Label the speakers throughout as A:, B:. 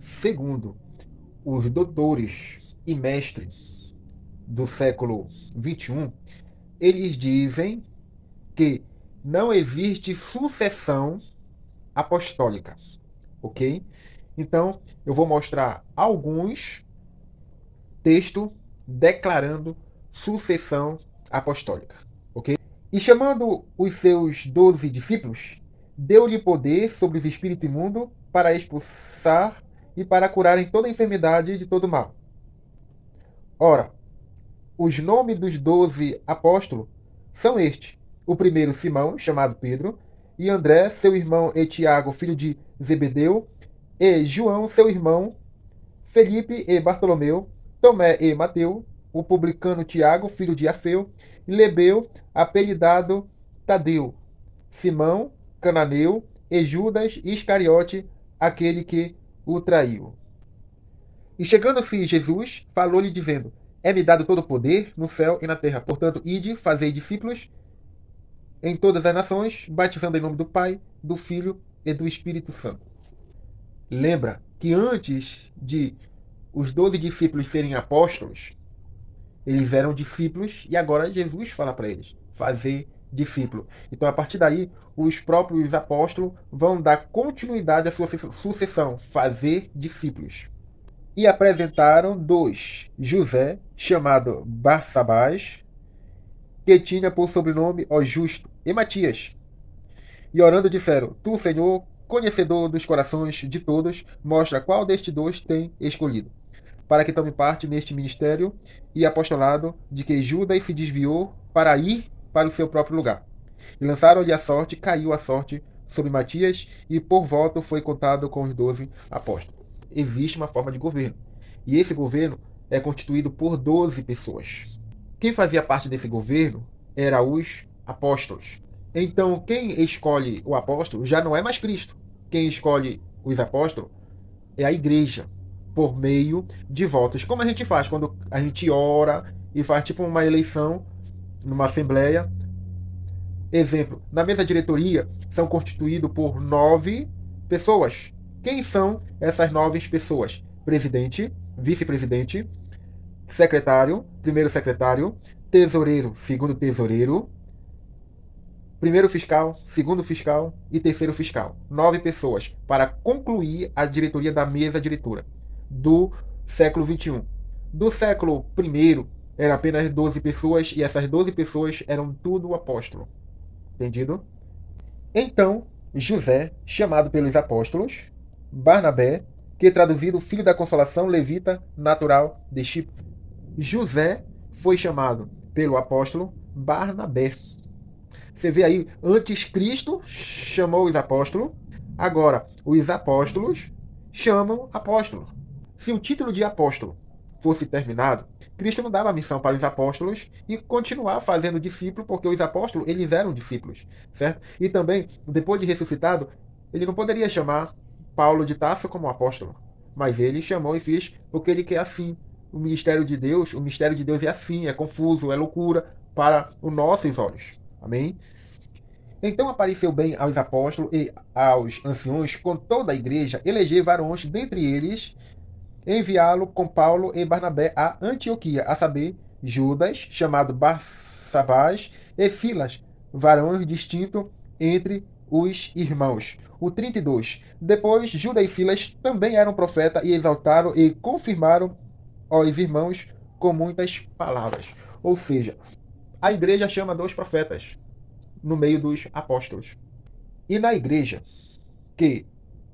A: segundo os doutores e mestres do século XXI, eles dizem que não existe sucessão apostólica, ok? Então, eu vou mostrar alguns textos declarando sucessão apostólica, ok? E chamando os seus 12 discípulos, deu-lhe poder sobre os espíritos imundos para expulsar e para curarem toda enfermidade e de todo mal. Ora, os nomes dos 12 apóstolos são estes: o primeiro, Simão, chamado Pedro, e André, seu irmão, e Tiago, filho de Zebedeu, e João, seu irmão, Felipe e Bartolomeu, Tomé e Mateu, o publicano Tiago, filho de Afeu, e Lebeu, apelidado Tadeu, Simão, cananeu, e Judas Iscariote, aquele que o traiu. E chegando-se Jesus, falou-lhe dizendo: É-me dado todo o poder no céu e na terra. Portanto, ide, fazei discípulos em todas as nações, batizando em nome do Pai, do Filho e do Espírito Santo. Lembra que antes de os 12 discípulos serem apóstolos, eles eram discípulos e agora Jesus fala para eles: fazer discípulo. Então, a partir daí, os próprios apóstolos vão dar continuidade à sua sucessão, fazer discípulos. E apresentaram dois: José, chamado Barsabás, que tinha por sobrenome o Justo, e Matias. E orando disseram: Tu, Senhor, conhecedor dos corações de todos, mostra qual destes dois tem escolhido, para que tome parte neste ministério e apostolado de que Judas se desviou para ir para o seu próprio lugar. E lançaram-lhe a sorte, caiu a sorte sobre Matias, e por voto foi contado com os 12 apóstolos. Existe uma forma de governo. E esse governo é constituído por 12 pessoas. Quem fazia parte desse governo eram os apóstolos. Então, quem escolhe o apóstolo já não é mais Cristo. Quem escolhe os apóstolos é a igreja, por meio de votos. Como a gente faz quando a gente ora e faz tipo uma eleição numa assembleia. Exemplo, na mesa diretoria são constituídos por 9 pessoas. Quem são essas 9 pessoas? Presidente, vice-presidente, secretário, primeiro secretário, tesoureiro, segundo tesoureiro, primeiro fiscal, segundo fiscal e terceiro fiscal. 9 pessoas para concluir a diretoria da mesa diretora do século XXI. Do século I eram apenas 12 pessoas e essas 12 pessoas eram tudo apóstolo. Entendido? Então, José, chamado pelos apóstolos, Barnabé, que traduzido filho da consolação, levita, natural de Chipre. José foi chamado pelo apóstolo Barnabé. Você vê aí, antes Cristo chamou os apóstolos, agora os apóstolos chamam apóstolo. Se o título de apóstolo fosse terminado, Cristo não dava a missão para os apóstolos e continuar fazendo discípulo, porque os apóstolos, eles eram discípulos, certo? E também, depois de ressuscitado, ele não poderia chamar Paulo de Tarso como apóstolo, mas ele chamou e fez porque ele quer assim. O mistério de Deus é assim, é confuso, é loucura para os nossos olhos. Amém? Então apareceu bem aos apóstolos e aos anciões com toda a igreja, eleger varões dentre eles, enviá-lo com Paulo e Barnabé a Antioquia, a saber, Judas, chamado Barsabás, e Silas, varões distintos entre os irmãos. O 32. Depois, Judas e Silas também eram profetas e exaltaram e confirmaram aos irmãos com muitas palavras. Ou seja, a igreja chama 2 profetas no meio dos apóstolos. E na igreja que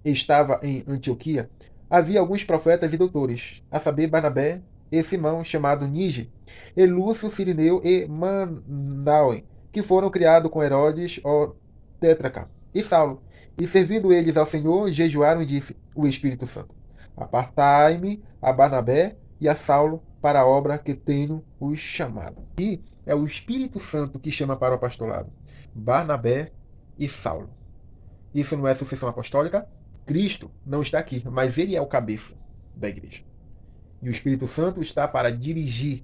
A: estava em Antioquia, havia alguns profetas e doutores, a saber, Barnabé e Simão, chamado Níger, e Lúcio, Cirineu e Manaue, que foram criados com Herodes, o Tétraca, e Saulo. E servindo eles ao Senhor, jejuaram e disse o Espírito Santo: Apartai-me a Barnabé e a Saulo para a obra que tenho os chamado. E é o Espírito Santo que chama para o apostolado Barnabé e Saulo. Isso não é sucessão apostólica? Cristo não está aqui, mas ele é o cabeça da igreja. E o Espírito Santo está para dirigir